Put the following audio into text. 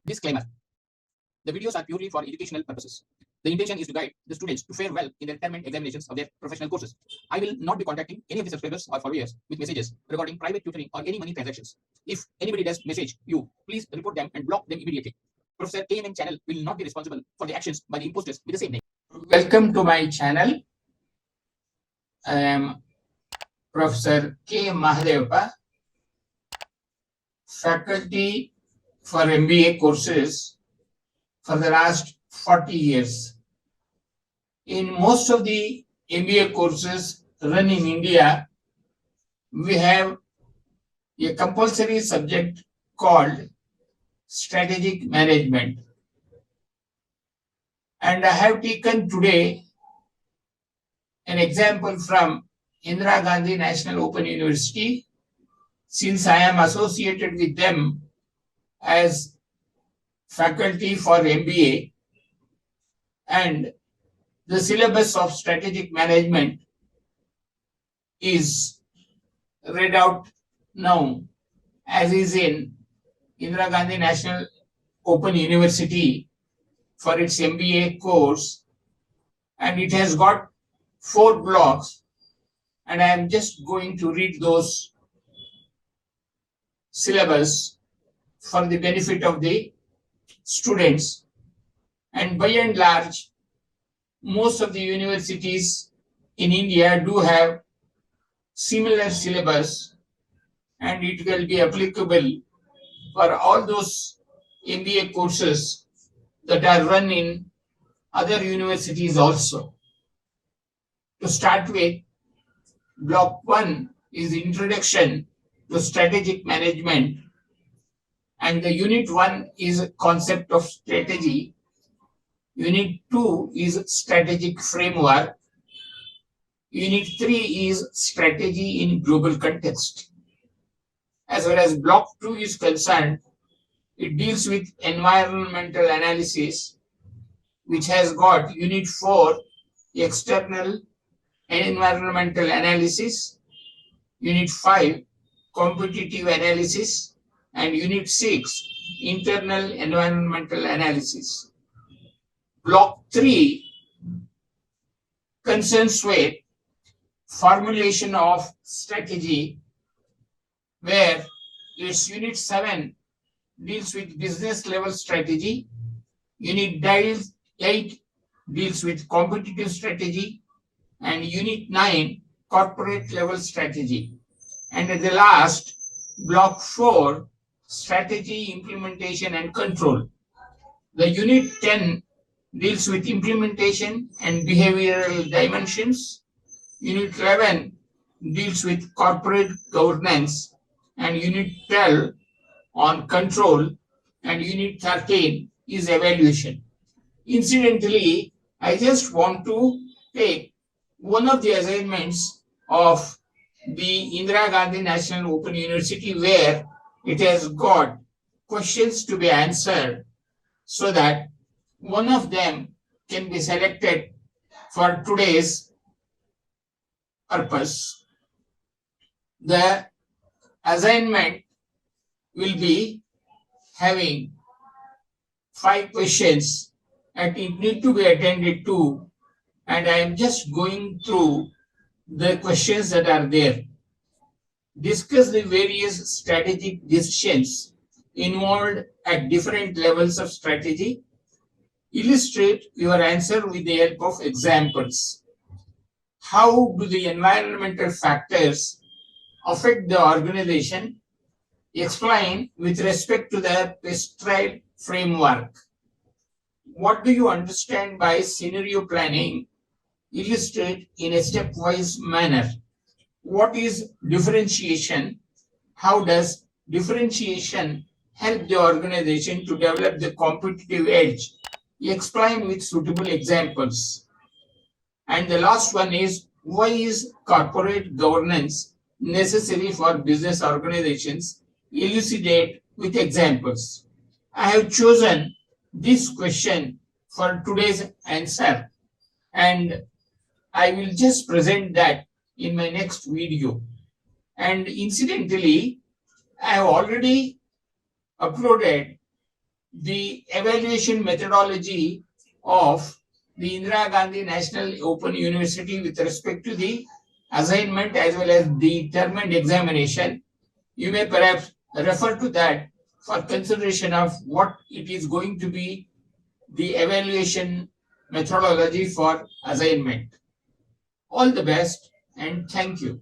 Disclaimer. The videos are purely for educational purposes. The intention is to guide the students to fare well in their term examinations of their professional courses. I will not be contacting any of the subscribers or followers with messages regarding private tutoring or any money transactions. If anybody does message you, please report them and block them immediately. Professor K.M channel will not be responsible for the actions by the imposters with the same name. Welcome to my channel. I am Professor K.M. Mahadevappa, faculty for MBA courses for the last 40 years. In most of the MBA courses run in India, we have a compulsory subject called strategic management. And I have taken today an example from Indira Gandhi National Open University, since I am associated with them as faculty for MBA, and the syllabus of strategic management is read out now, as is in Indira Gandhi National Open University for its MBA course, and it has got 4 blocks, and I am just going to read those syllabus for the benefit of the students. And by and large, most of the universities in India do have similar syllabus, and it will be applicable for all those MBA courses that are run in other universities also. To start with, block 1 is Introduction to Strategic Management, and the unit 1 is Concept of Strategy. Unit 2 is Strategic Framework. Unit 3 is Strategy in Global Context. As far as block 2 is concerned, it deals with environmental analysis, which has got unit 4, External environmental analysis, unit 5, competitive analysis, and unit 6, internal environmental analysis. Block 3 concerns with formulation of strategy, where its unit 7 deals with business level strategy, unit 8 deals with competitive strategy, and unit 9 corporate level strategy. And at the last, block 4, strategy, implementation and control. The unit 10 deals with implementation and behavioral dimensions. Unit 11 deals with corporate governance, and unit 12 on control, and unit 13 is evaluation. Incidentally, I just want to take one of the assignments of the Indira Gandhi National Open University, where it has got questions to be answered, so that one of them can be selected for today's purpose. The assignment will be having 5 questions, and it need to be attended to, and I am just going through the questions that are there. Discuss the various strategic decisions involved at different levels of strategy. Illustrate your answer with the help of examples. How do the environmental factors affect the organization? Explain with respect to the prescribed framework. What do you understand by scenario planning? Illustrate in a stepwise manner. What is differentiation? How does differentiation help the organization to develop the competitive edge? Explain with suitable examples. And the last one is, why is corporate governance necessary for business organizations? Elucidate with examples. I have chosen this question for today's answer, and I will just present that in my next video. And incidentally, I have already uploaded the evaluation methodology of the Indira Gandhi National Open University with respect to the assignment as well as the term and examination. You may perhaps refer to that for consideration of what it is going to be the evaluation methodology for assignment. All the best and thank you.